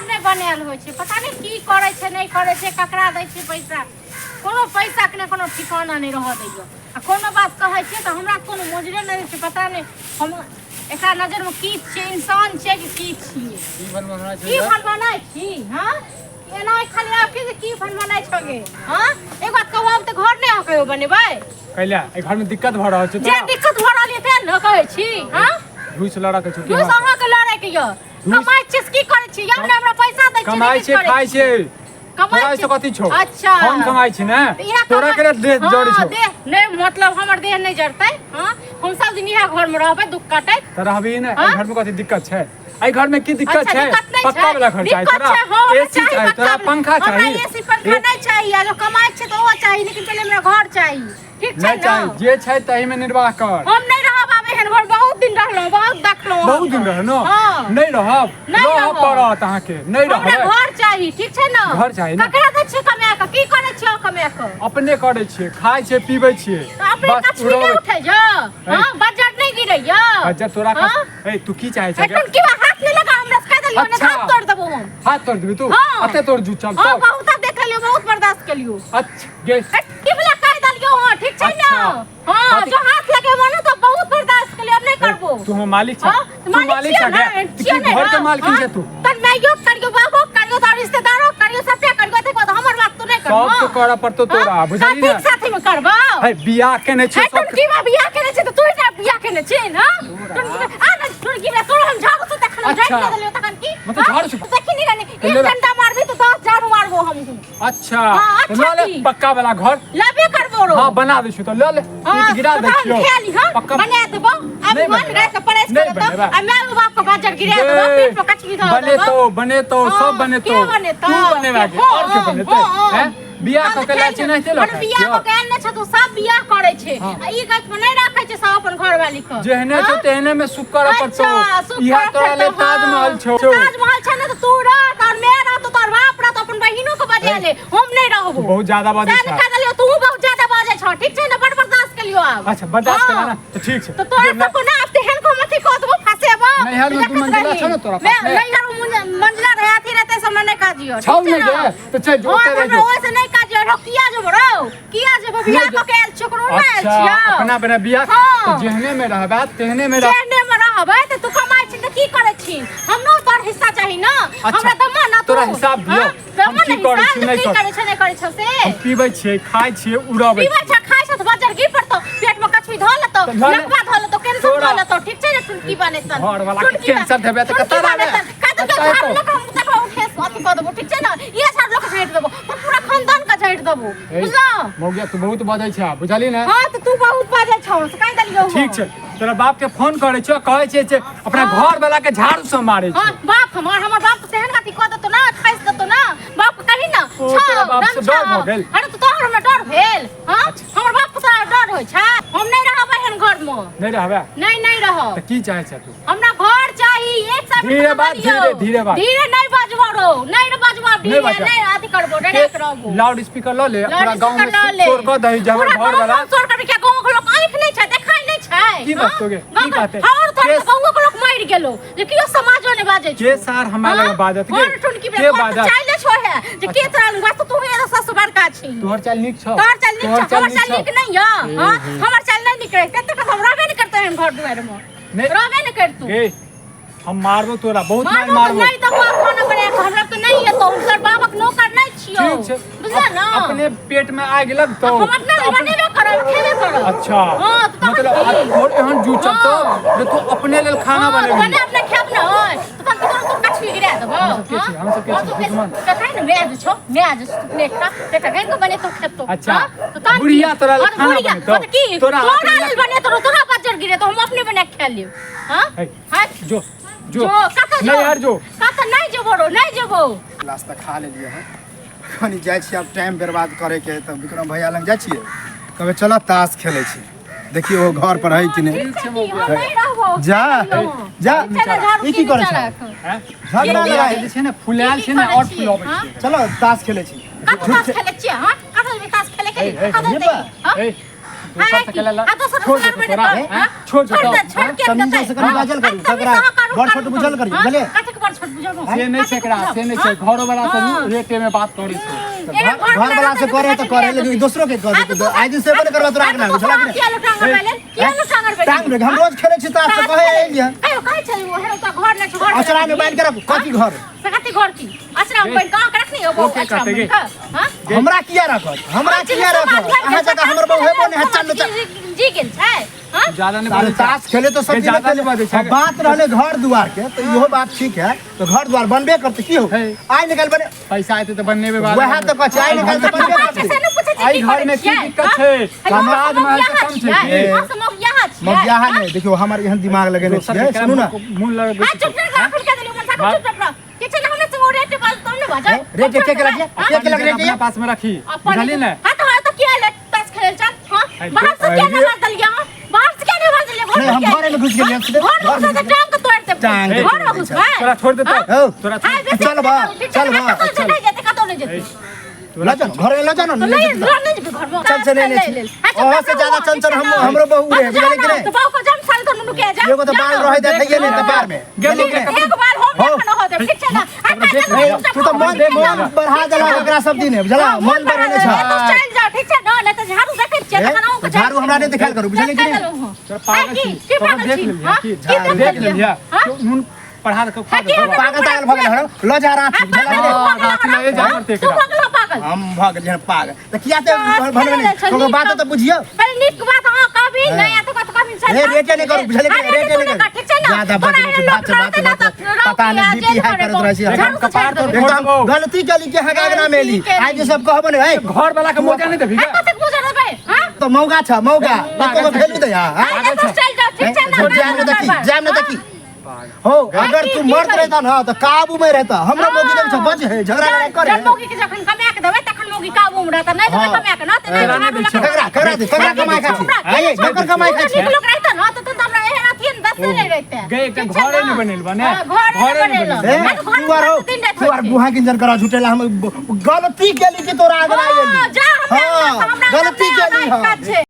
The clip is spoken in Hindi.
नहीं बनायल होय छै पता नहीं की करे छै नहीं करे छै ककरा दै छै पैसा कोनो पैसा के कोनो ठिकाना नहीं रह दैयो आ कोनो बात कहै छै त हमरा कोनो मोजरे नहीं छै पता नहीं हम एकरा नजर में की छै इंसान छै कि की छियै की बनाय छी हां एना खाली आपके की बनाय छगे हां एक बात कहब हम त घर नहीं हकयो बनेबै कैला ए घर में दिक्कत भ रहल छै जे दिक्कत भ रहल छै न कहै छी हां घुस लड़ा के छुट्टी घुस अहाँ के लड़ाई के य कमाई छी की करे छी या हमरा पैसा दै छी कमाई छै खाई छै कमाई से कथि छौ अच्छा हम कमाई छी ना तोरा के देह जड़ छौ देह नहीं मतलब हमर देह नहीं जड़तै हां हम सब दिन इहा घर में रहबै दुख काटै त रहबी ना ए घर में कथि दिक्कत छै आई घर में की दिक्कत छै पक्का वाला घर चाहिए तोरा एसी चाहिए तोरा पंखा चाहिए एसी पंखा नहीं चाहिए जो कमाई छै तो वो चाहिए लेकिन पहले हमरा घर चाहिए ठीक छै ना जे छै तही में निर्वाह कर हम नहीं रहब आबे हन घर बहुत दिन रहलो बहुत देखलो बहुत दिन रहनो नहीं रहब पड़त अहाँ के नहीं रहब हमरा घर चाहिए ठीक छै ना घर चाहिए ना ककरा दै छै कमा के की करे छै कमा के अपने करे छियै खाय छै पीबै छियै बस उड़ै उठै जा हां बजट नहीं गिरै या बजट तोरा का ए तू की चाहे छै एकदम की हाथ नहीं लगा हमरा कह देलियो ने हाथ तोड़ देबो हम हाथ तोड़ देबी तू अते तोड़ जू चल हां बहुत देख लियो बहुत बर्दाश्त कर लियो अच्छा गे की बोला कह देलियो हां ठीक छै ना हां जो हाथ लगेबो ना तो बहुत बर्दाश्त कर लियो अब नहीं करबो तू मालिक छ तू मालिक छ तू घर के मालकिन छ तू तन मैं यो करियो बाबू करियो तो रिश्तेदारों करियो सबके करियो देखो तो हमर बात तो नहीं करबो सब तो करा पड़तो तोरा बुझली ना ठीक साथी में करबो है बियाह केने छ सब की बियाह केने छ तो तू ना बियाह केने छ ना तुम की तोर हम झाड़ू से देखलो जाई के देलियो तखन की मतलब झाड़ू से देखि नहीं रानी एक डंडा मारबी तो 10 झाड़ू मारबो हम अच्छा तो ले पक्का वाला घर लेबे करबो रो हां बना दे छु तो ले ईट गिरा दे छियो पक्का बना देबो अब मन रह के परेश कर दो आ मैं बाप को बाजार गिरा देबो पीठ पे कचकी धो बने तो सब बने तो तू बनेवा के और के बनेते हैं बियाह क के लाची नहीं तेलो बियाह क के न छ तो सब बियाह करे छे आ ई गछ में नहीं राखे छे सब अपन घर वाली क जेहने छ तेहने में सुख कर पड़तो इहा तोरा ले ताजमहल छौ ताजमहल छ न तो तू रह और मैं रह तो तोर बाप रह तो अपन बहिनो को बजा ले हम नहीं रहबो बहुत ज्यादा बाजे छ कह देलियो तू बहुत ज्यादा बाजे छ ठीक छै न बड़ बर्दाश्त कर लियो अब अच्छा बर्दाश्त कर ना तो ठीक छै तो तोरा सब को ना अब तेहन को मत को तो फसेबो नहीं हर में तू मंजिला छ न तोरा पास नहीं हर मंजिला रहती रहते समय नहीं काजियो छौ नहीं गे तो चल जोते रह जो ओसे नहीं काजियो किया जो बरो किया जो बियाह को के छोकरो ना छिया अपना बना बियाह तो जेहने में रहबा तेहने में जेहने में रहबा त तू कमाई छी त की करे छी हम न तोर हिस्सा चाहि ना हमरा दमा ना तोरा हिसाब दियो हम की करे छी नहीं करे छ से हम पीबै छी खाय छी उड़ाबै पीबै छ खाय छ त बाजार गिर पड़तो पेट में कछवी धो लेतो लंबा धो लेतो कैंसर धो लेतो ठीक छै ने की बने तन घर वाला के कैंसर देबे त कता रहबे का तो घर लोग हम देखो उठे अथी क देबो ठीक छै ना ये सब लोग छाट देबो तो पूरा खानदान का छाट देबो बुझलो मौगिया तू बहुत बाजै छ बुझली ना हां तो तू बहुत बाजै छ से कहि देलियो ठीक छै तोरा बाप के फोन करे छ कहै छै जे अपना घर वाला के झाड़ू से मारे छ हां बाप हमर बाप तेहन गाती क देतो ना खाइस देतो ना बाप कहि ना तेरा बाप से डर भ गेल अरे तो तोहर में डर भेल हां हमर बाप से डर होय छ हम नहीं रहबै हन घर में नहीं रहबे नहीं रह त की चाहे छ तू हमरा घर चाहिए एक साथ धीरे बात धीरे नहीं बजबो रो नहीं बजबो धीरे नहीं आदि करबो डायरेक्ट रहबो लाउड स्पीकर ल ले पूरा गांव में शोर क दही जबर घर वाला शोर कर के गांव के लोग आंख नहीं छ देखाई नहीं छ की बात होगे की कहते और तो गांव के लोग मार गेलो जे कियो समाज ने बाजे छ के सार हमरा लगे बाजत के बाजत चाइले छो है जे के तोरा बात तू हे ससुर का छी तोहर चाल निक छ तोहर चाल निक छ हमर चाल निक नहीं है हां हमर चाल नहीं निक रहे तते हम रहबे नहीं करते हम घर दुआर में नहीं रहबे नहीं कर तू ए हम मारबो तोरा बहुत मारबो नहीं तो खाना बने हमरा तो नहीं है तो सर बाबा के नौकर नहीं छियो ठीक छै बुझला ना अपने पेट में आग लगतो हम अपने बनेबे करब खेबे करब अच्छा हां तो मतलब और एहन जूचब तो जे तू अपने लेल खाना बनेबी बने अपने खेब ना होय तो तू कछवी गिरा देबो हम सब के दुश्मन तो खाइ ना मैं छो मैं आज तू खा ते कहीं को बने तो खेब तो अच्छा बुढ़िया तोरा खाना बने तो तोरा बने तो तोरा बाजार गिरे तो हम अपने बने खा लियो हां हां जो कत नहीं यार जो कत नहीं जेबो रो नहीं जेबो नाश्ता खा लेलिए है कनी जाय छी अब टाइम बर्बाद करे के त विक्रम भैया लग जाय छिए कबे चला ताश खेले छी देखिए वो घर पर है कि नहीं जा जा ई की करे छ हैं झगड़ा लगा छै ना फुलाल छै ना और फुलाबै छै चलो ताश खेले छी ताश खेले छी हां कत ताश खेले के दूसरा से केला आ तो छोड़ दे ससुराल में तोरा हां छोड़ दे छोड़ के तमीज से कनी बाजल करू तकरा बड़ छोट बुझल करी बोले कथि के बड़ छोट बुझल से नहीं सेकरा से नहीं से घरो वाला से रेटे में बात करी छे घर वाला से करे तो करे लेकिन दूसरों के करे आई दिन से बने करवा तो राखना बुझला कि किया लोटांग बेले किया लो सांगर बेले टांग रे हम रोज खेले छी तास तो कहे एलिया कहियो कहै छै वो है तो घर ने घर अचरा में बांध के रख कथी घर सकती घर की अचरा में बांध कहां रखनी हो वो अचरा में हां हमरा किया रखत हमरा किया रखत अहाँ जगह हमर बहु हेबो ने हच्चा जी गेल छै हां ज्यादा नहीं सारे ताश खेले तो सब ज्यादा नहीं बात है बात रहले घर द्वार के तो इहो बात ठीक है तो घर द्वार बनबे करते की हो आई निकल बने पैसा आते तो बनने में बात वह तो कछ आई निकल तो बनबे करते आई घर में की दिक्कत है समाज में कम छै मग यहाँ नहीं देखियो हमारे यहाँ दिमाग लगेने छियै सुनू ना मुंह लग चुप रह फुल के देलियो मन सा चुप रह के चला हमने से रेट पास तुम ने भाजा रेट के लग रेट अपने पास में रखी बुझली ना हां तो क्या ले ताश खेल चल हां बाहर से क्या मार दलिया बाहर से क्या मार दलिया नहीं हम घरे में घुस गेलियै घर में से टांग को तोड़ दे घर में घुस गए तोरा छोड़ दे तो तोरा चल बा चल जाते का तो ले जाते ला जाओ घर में ला जाओ ना चल चल ले ओहो से ज्यादा चंचल हम हमरो बहू रे बुझले कि नहीं तो बहू को जम साल तो नुनु के जा एगो तो बाल रहे देखिए नहीं कपार में एक बार हो ना हो दे ठीक है ना तू तो मन बढ़ा देला ओकरा सब दिन बुझला मन बढ़ेने छ तो चल जा ठीक है ना नहीं तो झाड़ू देखे छे तखन को झाड़ू हमरा नहीं दिखाल करू बुझले कि नहीं तोरा पागल छी तोरा देख लिया कि झाड़ू देख लिया मुन पढ़ा के पागल तागल भगल हड़ो ल जा रहा छी रात ले जा करते तू पगला पागल हम भाग जे पागल तो किया ते भनबे को बात तो बुझियो पर नीक बात हां कभी नहीं तो कभी सर ए रेटे नहीं करू बुझले कि रेटे नहीं करू ज्यादा बात पता नहीं बीपी हाई करत रही छी कपार तो एकदम गलती कली के हगागना मेली आज सब कहबो ने ए घर वाला के मौका नहीं देबी कते गुजर देबे हां तो मौगा छ मौगा तो भेलू दे हां तो चल जा ठीक है ना जाम न देखी हो अगर तू मर्द रहता ना तो काबू में रहता हमरा मोगी देख छ बच है झगड़ा लड़ाई करे जब मोगी के जखन कमा के देबे तखन मोगी काबू में रहता नहीं तो कमा के ना तो कगरा कमाई खा ए नौकर कमाई खा ठीक लोग रहता ना तो हमरा एहन अथियन 10 नहीं रहते गए एक घरे नहीं बनेल बने घरे बनेल तू आर बुहा किंजन करा झूठेला हम गलती केली कि तोरा आगे ना गेली जा हम गलती केली हां